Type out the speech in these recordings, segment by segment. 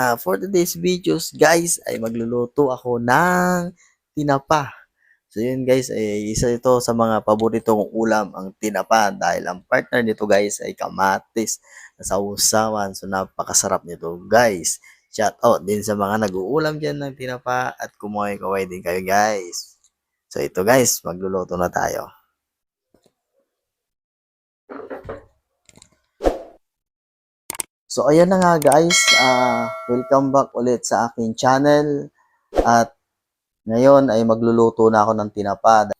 For today's videos guys ay magluluto ako ng tinapa. So yun guys, isa ito sa mga paborito kong ulam ang tinapa dahil ang partner nito guys ay kamatis na sausawan. So napakasarap nito guys. Shout out din sa mga nag-uulam dyan ng tinapa at kumuhay-kaway din kayo guys. So ito guys, magluluto na tayo. So ayan na nga guys, welcome back ulit sa aking channel at ngayon ay magluluto na ako ng tinapa.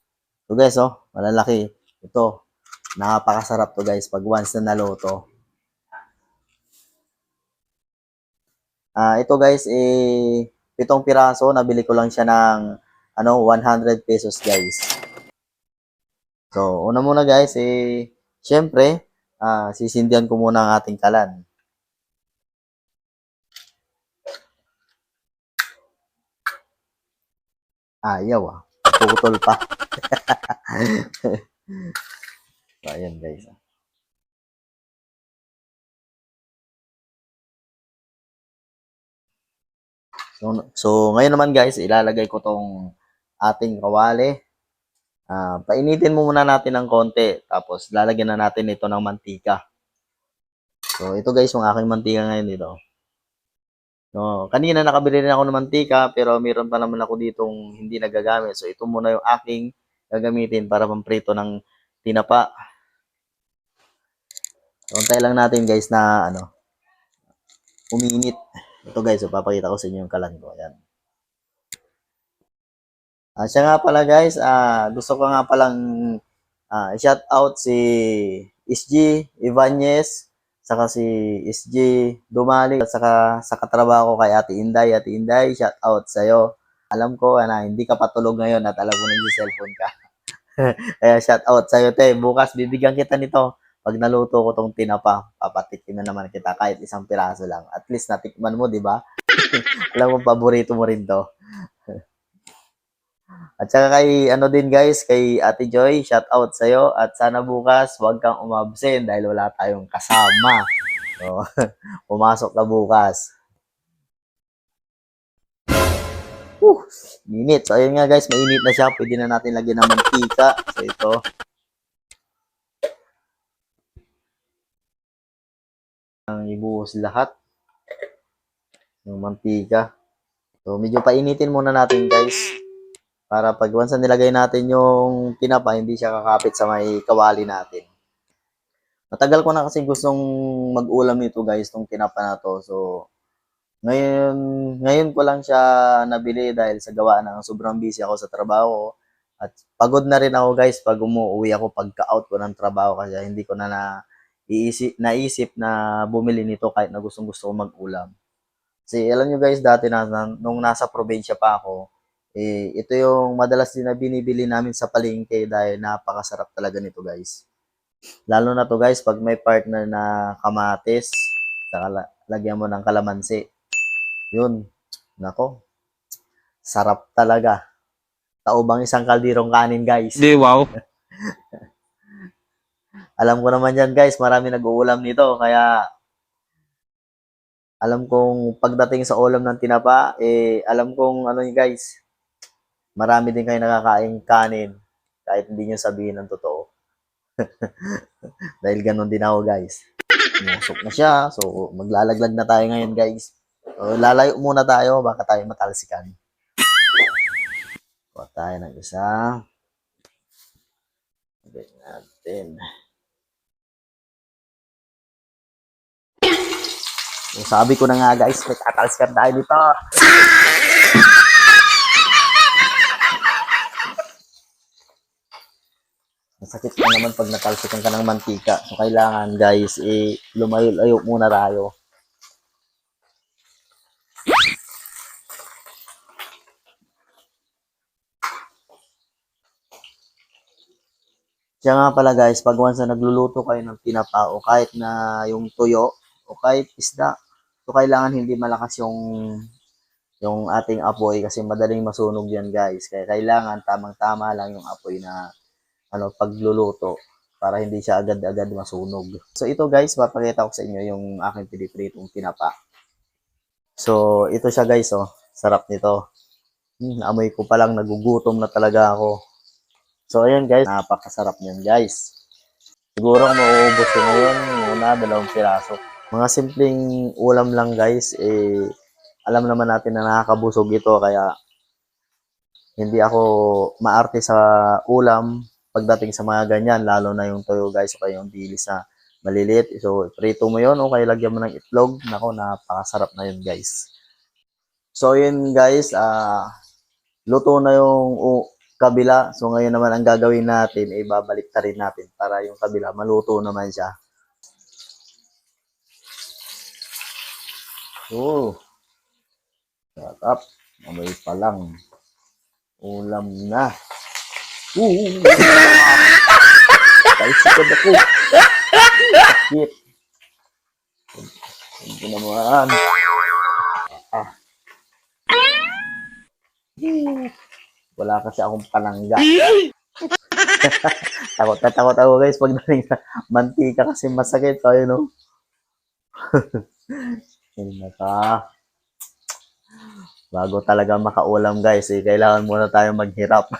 So guys, malalaki. Ito, napakasarap to guys pag once na naluto. Ito guys, 7 piraso. Nabili ko lang siya ng 100 pesos guys. So, una muna guys, syempre, sisindihan ko muna ang ating kalan. Ayaw putol pa. So, ayan guys. So ngayon naman guys, ilalagay ko tong ating kawali. Painitin mo muna natin ng konti, tapos lalagyan na natin ito ng mantika. So ito guys, yung aking mantika ngayon dito. No, kanina nakabili rin ako ng mantika, pero meron pa naman ako ditong hindi nagagamit. So ito muna yung aking gagamitin para pamprito ng tinapa. So antay lang natin guys na uminit. Ito guys, so papakita ko sa inyo yung kalan ko. Ayan. Siya nga pala guys, gusto ko nga palang shout out si SG Ibanez, saka si SG Dumali, at saka sa katrabaho ko kay Ate Inday. Ate Inday, shout out sa'yo. Alam ko na hindi ka patulog ngayon at alam mo nag-cellphone ka. Kaya shout out sa'yo, te. Bukas bibigyan kita nito. Pag naluto ko tong tinapa, papatikin na naman kita kahit 1 piraso lang. At least natikman mo, di ba? Alam mo, paborito mo rin to. At saka kay din guys, kay Ate Joy, shout out sa'yo. At sana bukas huwag kang umabsent dahil wala tayong kasama. So, pumasok ka bukas. Minute. So, ayun nga guys, mainit na siya. Pwede na natin lagyan ng mantika. So, ito. Ang ibuhos lahat ng mantika. So, medyo painitin muna natin guys. Para pag once na nilagay natin yung tinapa, hindi siya kakapit sa may kawali natin. Matagal ko na kasi gustong mag-ulam nito guys, tong tinapa na to. So, ngayon ko lang siya nabili dahil sa gawa ng sobrang busy ako sa trabaho. At pagod na rin ako guys pag umuwi ako pagka-out ko ng trabaho kasi hindi ko na naisip na bumili nito kahit na gustong gusto ko mag-ulam. Kasi alam nyo guys, dati nung nasa probinsya pa ako, ito yung madalas din na binibili namin sa palengke dahil napakasarap talaga nito guys. Lalo na to guys, pag may partner na kamatis, saka lagyan mo ng kalamansi. Yun, nako, sarap talaga. Taubang isang kaldirong kanin guys. Di wow. Alam ko naman yan guys, marami nag-uulam nito, kaya alam kong pagdating sa ulam ng tinapa, alam kong guys, marami din kayo nakakain kanin kahit hindi nyo sabihin ng totoo. Dahil ganun din ako guys. Musok na siya. So maglalaglag na tayo ngayon guys. So, lalayo muna tayo. Baka tayo matalsikan. Kuha tayo ng isa. Lagay natin. So, sabi ko na nga guys, may tatalsikan tayo dito. Masakit pa naman pag natalsikan ka ng mantika. So, kailangan guys, lumayo-layo muna tayo. Siya nga pala guys, pag once na nagluluto kayo ng tinapa o kahit na yung tuyo o kahit isda, so kailangan hindi malakas yung ating apoy kasi madaling masunog yan guys. Kaya kailangan tamang-tama lang yung apoy na pagluluto para hindi siya agad-agad masunog. So ito guys, papakita ko sa inyo yung aking pinipritong tinapa. So, ito siya guys, oh. Sarap nito. Amoy ko pa lang, nagugutom na talaga ako. So, ayan guys, napakasarap niyan guys. Siguro kung mauubos ko ngayon, muna 2 piraso. Mga simpleng ulam lang guys, alam naman natin na nakakabusog ito, kaya hindi ako maarte sa ulam pagdating sa mga ganyan, lalo na yung toyo guys, o kaya yung dilis na maliliit. So, prito mo yun, o kaya lagyan mo ng itlog. Nako, napakasarap na yun guys. So, yun guys, luto na yung kabila. So, ngayon naman ang gagawin natin, babalik ta rin natin para yung kabila maluto naman siya. Oh, sarap. Amoy pa lang. Ulam na. Kaisikad ako. Sakit. Hindi naman. Wala kasi akong panangga. Takot na takot ako guys pagdating sa mantika kasi masakit. So, yun, no? Bago talaga makaulam guys, kailangan muna tayo maghirap.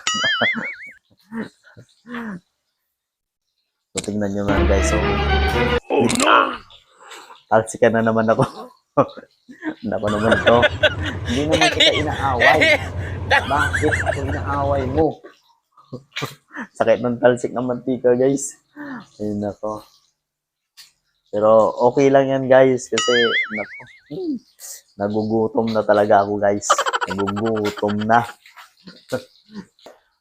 So, tingnan nyo man guys. So, oh no! Talsikan na naman ako. Nako naman to. Hindi naman kita inaaway. Bakit ako inaaway mo? Sakit ng talsik ng mantika guys. Ayun nako. Pero okay lang yan guys kasi nako, nagugutom na talaga ako guys. Nagugutom na.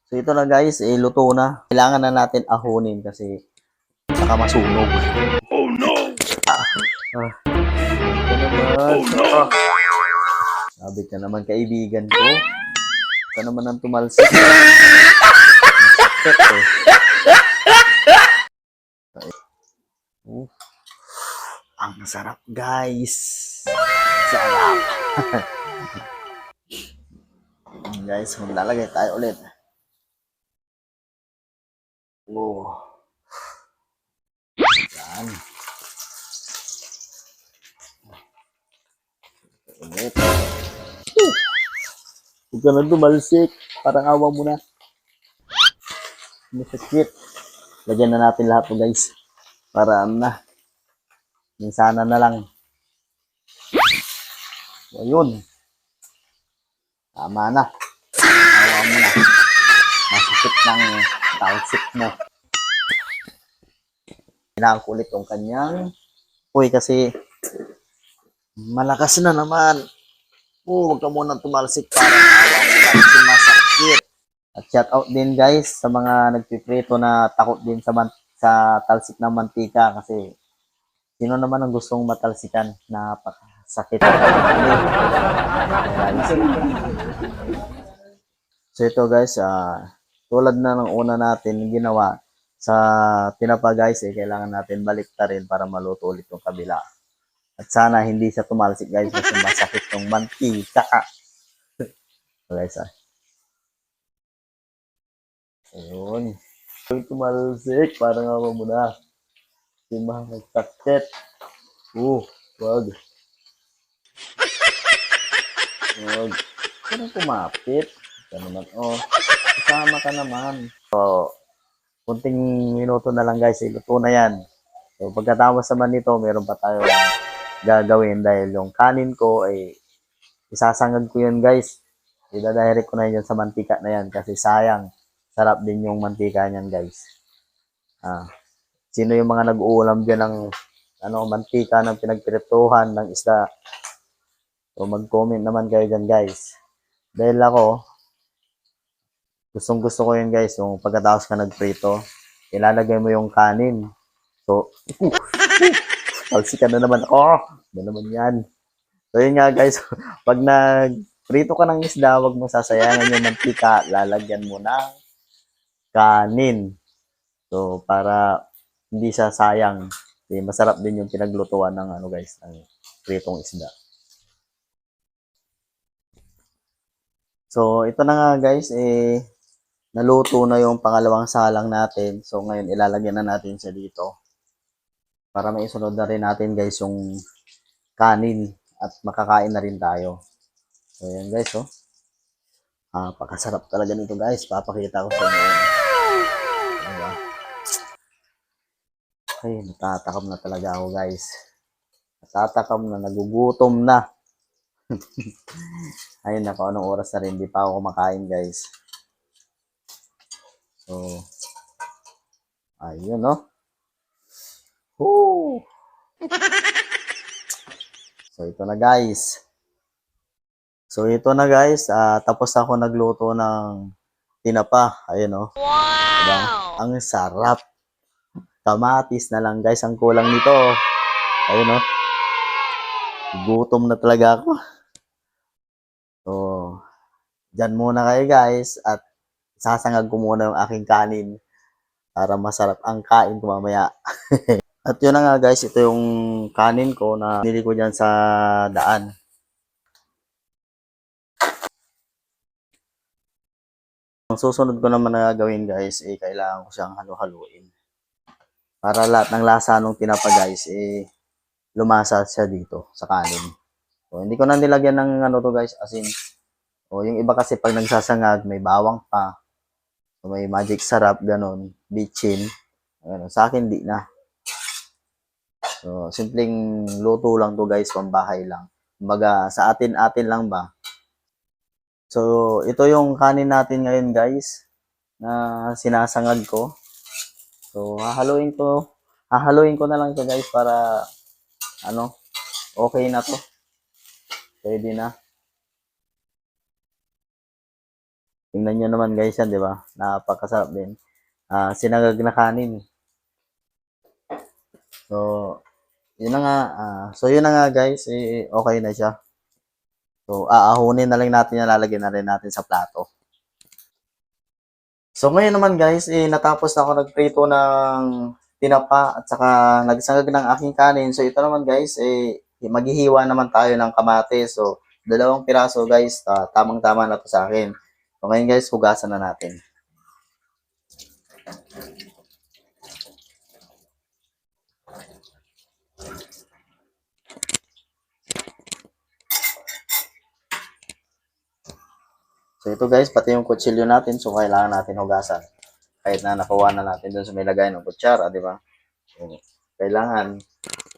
So ito na guys, luto na. Kailangan na natin ahunin kasi saka masunog. Oh no! Ito naman. Oh no! Sabi ka naman kaibigan ko. Ito naman ang tumalsik. Masakit eh. Ang sarap guys. Sarap. Guys, maglalagay tayo ulit. Oh. Yan. Ulit. Huwag ka na dumalsik. Parang awa mo na. Masakit. Lagyan na natin lahat po guys. Para na. Minsanan na lang. Ayun. Tama na. Awa mo na. Masakit ng talsik mo. Kailangan ko ulit yung kanyang. Uy, kasi malakas na naman. Huwag ka munang tumalsik para awa mo na kasi masakit. At shout out din guys sa mga nagpiprito na takot din sa talsik ng mantika kasi sino naman ang gustong matalsikan? Napakasakit. So ito guys, tulad na ng una natin ginawa sa tinapa guys, kailangan natin baliktarin para maluto ulit yung kabila. At sana hindi siya tumalsik guys kasi masakit yung mantika. So guys, ayun. Yung tumalsik, parang awa mo na. Yung mga sakit. Wag. Wag. Parang kumapit. Ito naman, kasama ka naman. So, kunting minuto na lang guys, iluto na yan. So, pagkatapos naman nito, meron pa tayo gagawin dahil yung kanin ko ay isasangag ko yun guys. Ida-direct ko na yun sa mantika na yan kasi sayang. Sarap din yung mantika niyan guys. Sino yung mga nag-uulam dyan ng mantika ng pinagpirituhan ng isda? So mag-comment naman kayo dyan guys. Dahil ako, gustong gusto ko yun guys. Yung pagkatapos ka nagprito, ilalagay mo yung kanin. So, talsikan na naman. Na naman yan. So yun nga guys, pag nagprito ka ng isda, wag mo sasayangan yung mantika. Lalagyan mo ng kanin. So, para hindi siya sayang. Masarap din yung pinaglutuan ng guys, ng pritong isda. So, ito na nga guys, naluto na yung pangalawang salang natin. So, ngayon ilalagyan na natin siya dito. Para maisunod na rin natin guys yung kanin. at makakain na rin tayo. So, yan guys, oh. Pakasarap talaga nito guys. Papakita ko sa inyo. Diba? Ay, natatakam na talaga ako guys. Natatakam na, nagugutom na. Ayun na, anong oras na rin. Hindi pa ako kumakain guys. So, ayun, no? Woo! So, ito na guys. Tapos ako nagluto ng tinapa. Ayun, no? Wow! Diba? Ang sarap. Kamatis na lang guys ang kulang nito. Ayun, no? Gutom na talaga ako. So, dyan muna kayo guys at sasangag ko muna yung aking kanin para masarap ang kain ko mamaya. At yun na nga guys, ito yung kanin ko na nili ko dyan sa daan. Ang susunod ko naman na gagawin guys, kailangan ko siyang halo-haluin. Para lahat ng lasa nung tinapa guys, lumasa siya dito sa kanin. So, hindi ko na nilagyan ng to guys, asin. O, yung iba kasi pag nagsasangag, may bawang pa. So, may magic sarap, ganon, bitchin. Ano, sa akin, di na. So, simpleng luto lang to guys, pambahay lang. Kumbaga, sa atin-atin lang ba. So, ito yung kanin natin ngayon guys, na sinasangag ko. So, hahaluin ko na lang ito guys para, okay na to. Pwede na. Tingnan nyo naman guys yan, di ba? Napakasarap din. Sinangag na kanin. So, yun na nga guys, okay na siya. So, aahunin na lang natin yan, lalagyan na rin natin sa plato. So, ngayon naman guys, natapos na ako nagprito ng tinapa at saka nagsangag ng aking kanin. So, ito naman guys, maghihiwa naman tayo ng kamatis. So, 2 piraso guys, tamang-tama na to sa akin. So, ngayon guys, hugasan na natin. So, ito guys, pati yung kutsilyo natin, so kailangan natin hugasan. Kahit na nakuha na natin dun sa may lagay ng kutsara, di ba? So, kailangan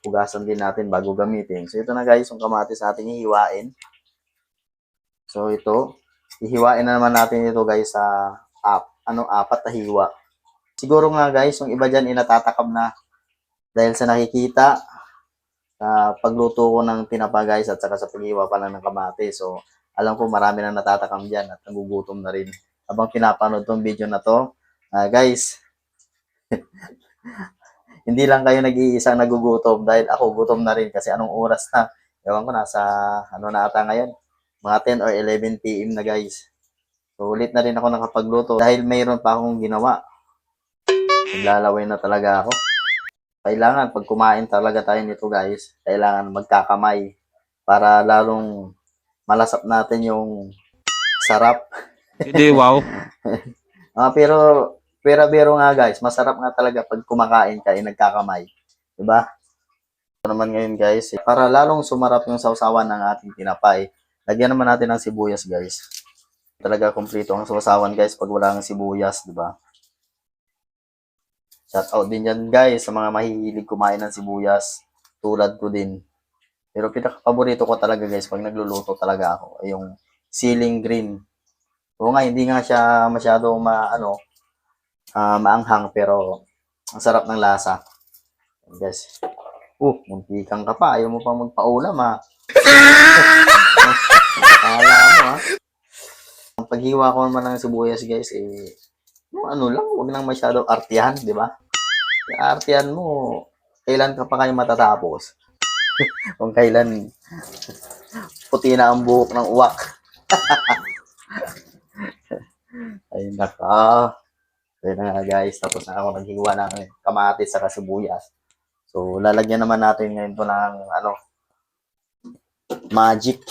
hugasan din natin bago gamitin. So, ito na guys, yung kamatis natin hihiwain. So, ito, hihiwain na naman natin ito guys sa 4 na hiwa. Siguro nga guys, yung iba dyan inatatakam na dahil sa nakikita sa pagluto ko ng tinapa guys at saka sa paghiwa pa lang ng kamatis. So, alam ko marami na natatakam dyan at nagugutom na rin. Habang pinapanood tong video na to, guys, hindi lang kayo nag-iisang nagugutom dahil ako gutom na rin kasi anong oras na. Ewan ko, nasa na ata ngayon, mga 10 or 11 PM na guys. So, ulit na rin ako nakapagluto dahil mayroon pa akong ginawa. Naglalaway na talaga ako. Kailangan, pag kumain talaga tayo nito guys, kailangan magkakamay para lalong malasap natin yung sarap. Hindi, wow. Pero nga guys, masarap nga talaga pag kumakain ka, nagkakamay. Diba? Ito naman ngayon guys, para lalong sumarap yung sausawan ng ating tinapay, lagyan naman natin ng sibuyas guys. Talaga kompleto ang sausawan guys pag wala ng sibuyas, diba? Shout out din yan guys sa mga mahihilig kumain ng sibuyas, tulad ko din. Pero pinaka-paborito ko talaga guys pag nagluluto talaga ako ay yung siling green. Oo nga, hindi nga siya masyado maanghang pero ang sarap ng lasa. Guys. Muntikan ka pa. Ayaw mo pa magpaulam ha. Kala mo ha. Ang paghiwa ko naman ng sibuyas guys, lang, huwag nang masyado artihan, di ba? Artihan mo, kailan ka pa kayo matatapos? Kung kailan puti na ang buhok ng uwak. Ay naka. Ayun na nga guys, tapos na ako naghiwa ng kamatis sa sibuyas. So, lalagyan naman natin ngayon to ng magic.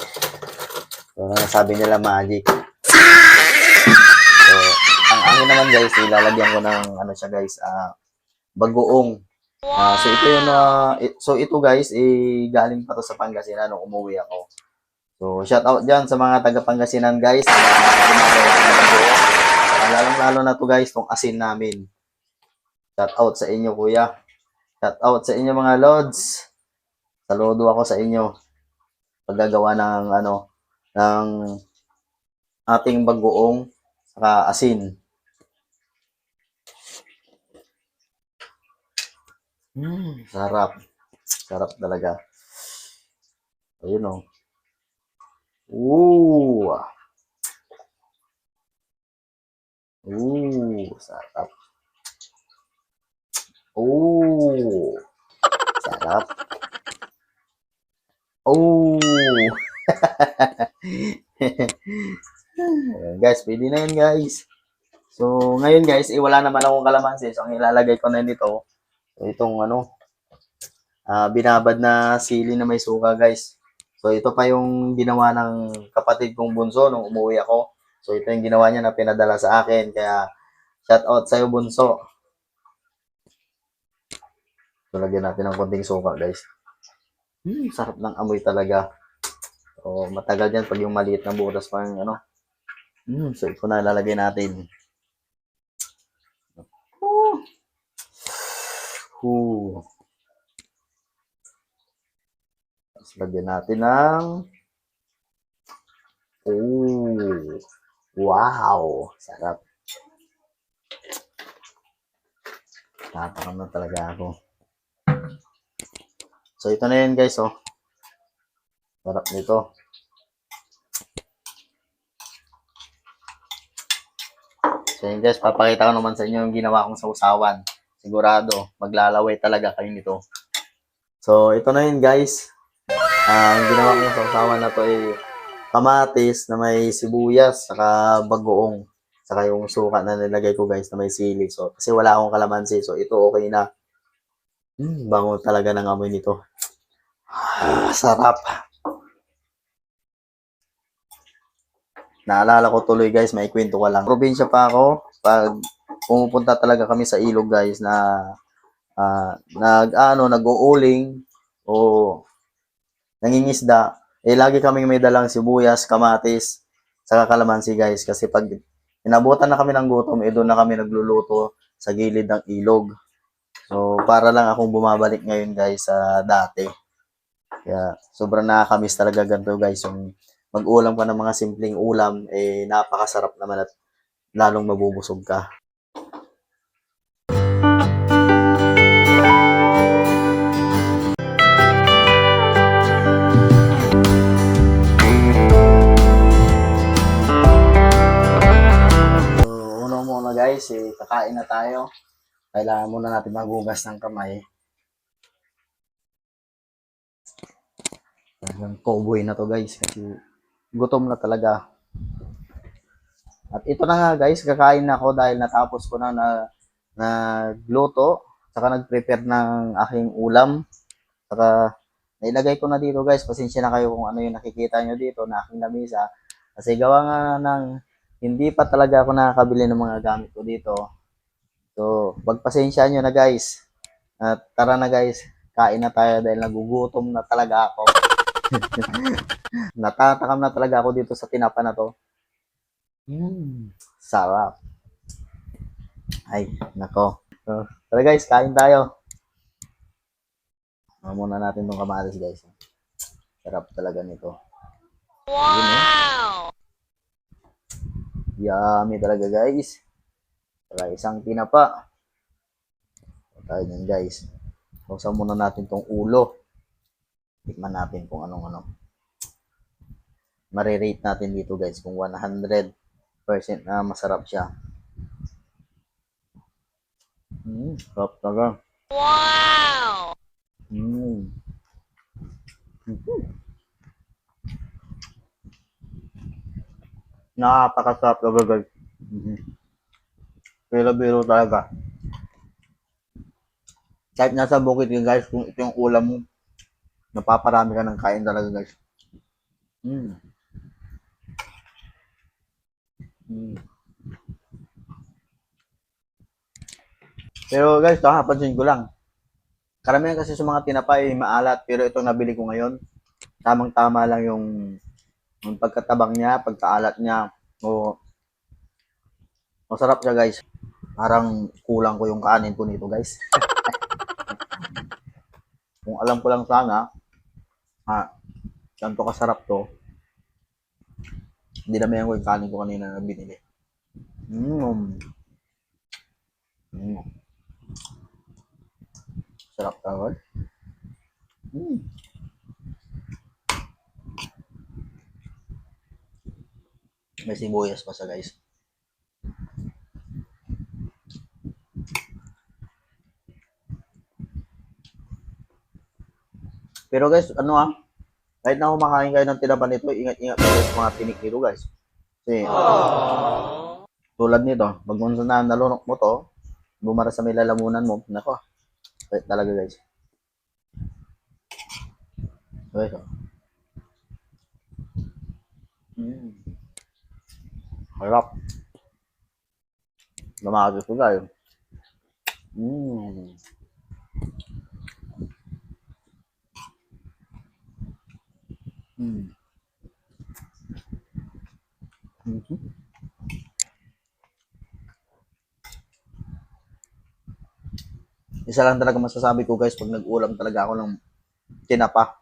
So, sabi nila magic. So, ang akin naman guys, ilalagyan ko ng siya guys, bagoong. So ito yung so ito guys, galing pa to sa Pangasinan nung umuwi ako. So shout out diyan sa mga taga Pangasinan guys. Lalong-lalo na to guys, tong asin namin. Shout out sa inyo kuya. Shout out sa inyo mga lods. Saludo ako sa inyo. Paggagawa ng ng ating bagoong saka asin. Sarap. Sarap talaga. Ayun oh. Ooh. Sarap. Sarap. Guys, pwede na yun guys. So, ngayon guys, wala naman akong kalamansi. So, ang ilalagay ko na dito, so, itong binabad na sili na may suka guys. So, ito pa yung ginawa ng kapatid kong bunso nung umuwi ako. So, ito yung ginawa niya na pinadala sa akin. Kaya, shout out sa'yo bunso. So, lagyan natin ng konting suka guys. Sarap ng amoy talaga. So, matagal yan pag yung maliit na butas pa yung so, ito na lalagay natin. Tapos lagyan natin ng wow! Sarap. Tatakam na talaga ako. So, ito na yun guys, oh. Sarap nito. So, yun guys, papakita ko naman sa inyo yung ginawa kong sausawan. Sigurado, maglalaway talaga kayo nito. So, ito na yun guys. Ang ginawa kong sausawan na to ay kamatis na may sibuyas, saka bagoong, saka yung suka na nilagay ko guys na may sili. So, kasi wala akong kalamansi. So, ito okay na. Bango talaga ng amoy nito. Sarap. Naalala ko tuloy guys, may kwento ko lang. Probinsya pa ako, pag pumupunta talaga kami sa ilog guys na nag-uuling o nangingisda, lagi kaming may dalang sibuyas, kamatis, saka kalamansi guys. Kasi pag inabutan na kami ng gutom, doon na kami nagluluto sa gilid ng ilog. So, para lang akong bumabalik ngayon guys sa dati. Kaya, sobrang nakakamiss talaga ganito guys. Yung mag-ulam ka ng mga simpleng ulam, napakasarap naman at lalong mabubusog ka. So, uno muna guys, kakain na tayo. Kailangan muna natin maghugas ng kamay. Talagang cowboy na to guys kasi gutom na talaga. At ito na nga guys, kakain na ako dahil natapos ko na nagluto, saka nag-prepare ng aking ulam. Saka nailagay ko na dito guys, pasensya na kayo kung ano yung nakikita nyo dito na aking lamisa. Kasi gawa nga ng hindi pa talaga ako nakakabili ng mga gamit ko dito. So, pagpasensya nyo na guys. At tara na guys, kain na tayo dahil nagugutom na talaga ako. Natatakam na talaga ako dito sa tinapa na to. Sarap. Ay, nako. So, tara guys, kain tayo. Muna natin itong kamatis guys. Sarap talaga nito. Wow! Yummy talaga guys. Saka isang tinapa. Tayo din guys. Sausaw muna natin tong ulo. Tikman natin kung anong Marirate natin dito guys kung 100% na masarap siya. Sarap talaga. Wow! Napakasarap talaga guys. Biro-biro talaga. Kahit nasa bukid ka guys, kung ito yung ulam mo, napaparami ka ng kain talaga guys. Pero guys, nakapansin ko lang, Karamihan kasi sa mga tinapay maalat, pero itong nabili ko ngayon, tamang-tama lang yung pagkatabang niya, pagkaalat niya. O, masarap siya guys. Parang kulang ko yung kanin ko nito guys. Kung alam ko lang sana, ganito kasarap to, hindi naman ko yung kanin ko kanina na binili. Mm. Mm. Sarap talaga. Mm. May sibuyas pa sa guys. Pero guys, ano kahit na kumakain kayo ng tinaban nito, ingat-ingat kayo sa mga tinik nito guys. Kasi, tulad nito, pag na nalunok mo to, bumara sa may lalamunan mo, nako, kahit talaga guys. Guys, oh. Mm. Harap. Lumakad ito guys. Mm. Mm. Mm-hmm. Isa lang talaga masasabi ko guys, pag nag-ulam talaga ako ng tinapa,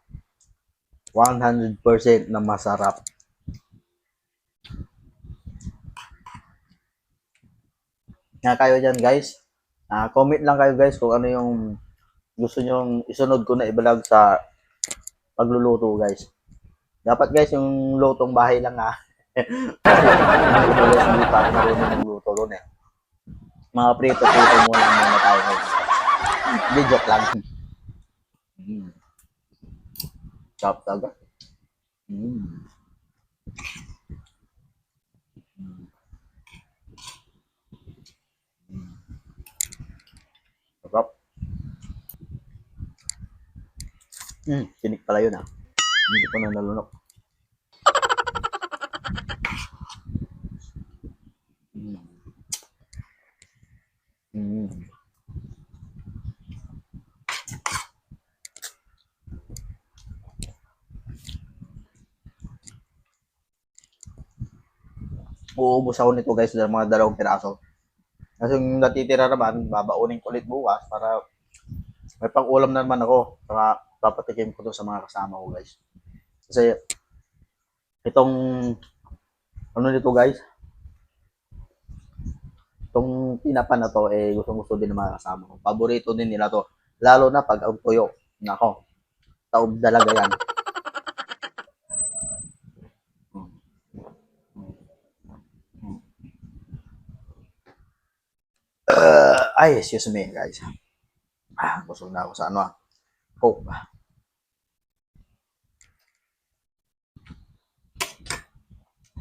100% na masarap. Nga kayo dyan guys, comment lang kayo guys kung ano yung gusto nyong isunod ko na i-vlog sa pagluluto guys. Dapat guys yung lutong bahay lang guys, hindi pa ako marunong magluto doon eh. Mga prito-prito muna tayo guys. Hindi, joke lang. Mm. Chop talaga. Mm. Sarap. Tinik pala yun Hindi ko na nalunok. Mm. Mm. Uubos ako nito guys ng mga 2 piraso. Kasi yung natitira naman, babaunin ko ulit bukas para may pang-ulam na naman ako. Saka papatikim ko to sa mga kasama ko guys. Kasi itong ano nito guys, itong tinapa na to gustong-gusto din ng mga kasama ko. Paborito din nila to. Lalo na pag ang tuyo. Nako, taob dalaga yan. Ay, excuse me guys. Busog na ako sa Coke.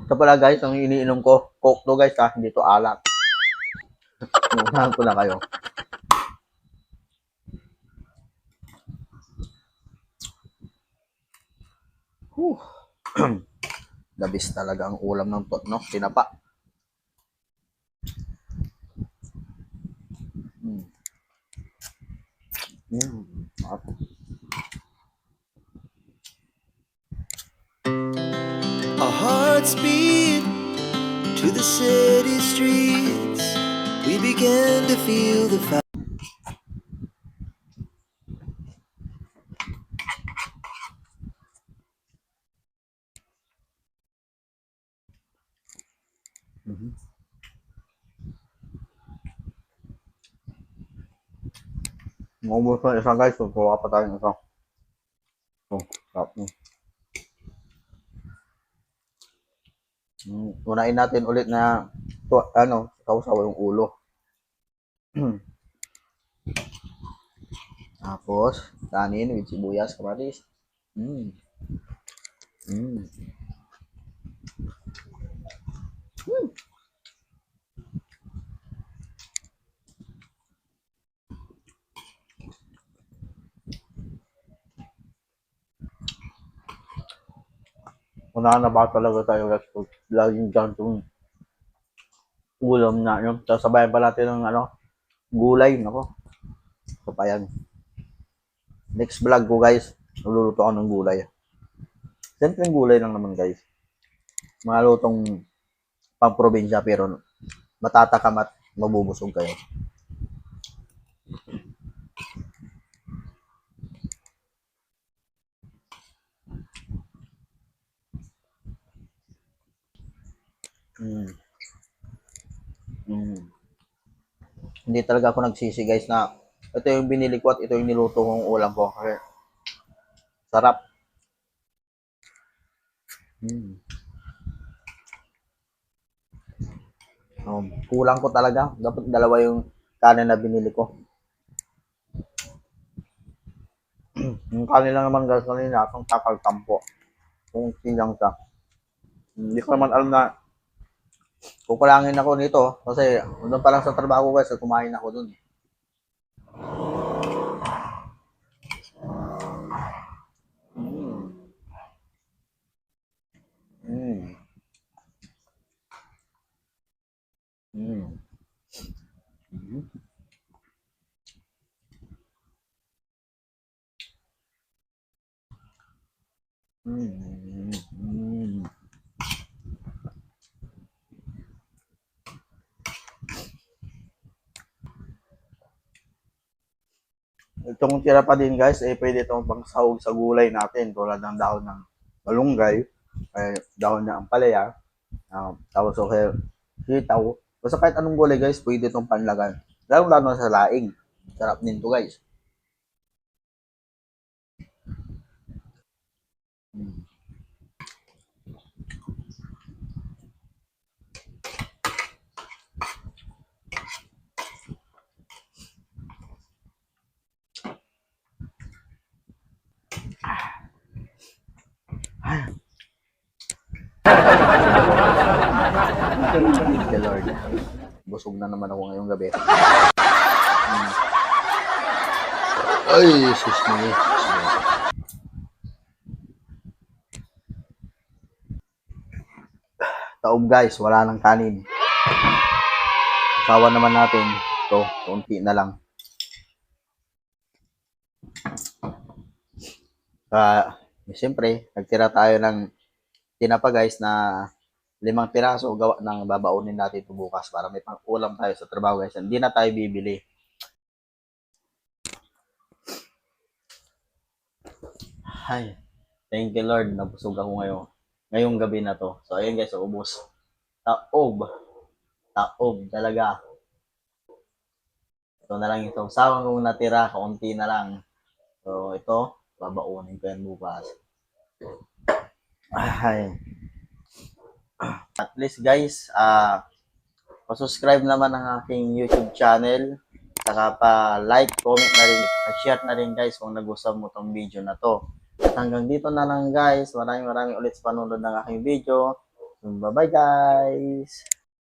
Ito pala guys, ang iniinom ko, Coke to guys hindi to alak. Unahan ko na kayo. Labis talaga ang ulam ng tinapa. Mm. Our hearts beat to the city streets. We began to feel the fire. Mm-hmm. Maubos na isa guys, kukuha pa tayong isa. Sarap mo. Unahin natin ulit na sausaw yung ulo. Tapos, kanin with sibuyas, kamatis. Mm. Mm. Unahan na ba talaga tayo guys? Laging dyan itong ulam na yun. Tapos sabayan pa natin ng gulay. Nako. So pa yan. next vlog ko guys, luluto ako ng gulay. Siyempre gulay lang naman guys. Mga lutong pang probinsya pero matatakam at mabubusog kayo. Mm. Mm. Hindi talaga ako nagsisi guys na ito yung binili ko at ito yung niluto kong ulam ko. Kasi sarap. Mm. Kulang ko talaga. Dapat dalawa yung kanin na binili ko. Yung kanin lang naman guys kanina, itong takal tampo. Kung silang siya. Hindi ko naman alam na kukulangin ako nito kasi doon pa lang sa trabaho guys, kumain ako doon. Mm. Mm. Mm. Mm. Mm. Mm. Itong tira pa din guys, pwede itong pang sahog sa gulay natin tulad ng dahon ng malunggay, dahon ng ampalaya, tapos okay, sitaw. Basta kahit anong gulay guys, pwede itong panlagan. Lalo sa laing. Sarap din to guys. Mm. Thank you Lord. Busog na naman ako ngayong gabi. Mm. Ay, Jesus me. Taob guys, wala nang kanin. Sawa naman natin. Ito, konti na lang. Siyempre, nagtira tayo ng tinapa guys na 5 piraso gawa ng babaunin natin ito bukas para may pang-ulam tayo sa trabaho guys. Hindi na tayo bibili. Ay, thank you Lord, nabusog ako ngayong gabi na to. So ayun guys, ubos. Taob. Taob talaga. Ito na lang ito. Sawang kong natira, kaunti na lang. So ito, babaunin ko yan bukas. Ay. At least guys, pa-subscribe naman ang aking YouTube channel. Saka pa-like, comment na rin, share na rin guys kung nagustuhan mo tong video na to. At hanggang dito na lang guys. Maraming ulit sa panunod ng aking video. Bye-bye guys!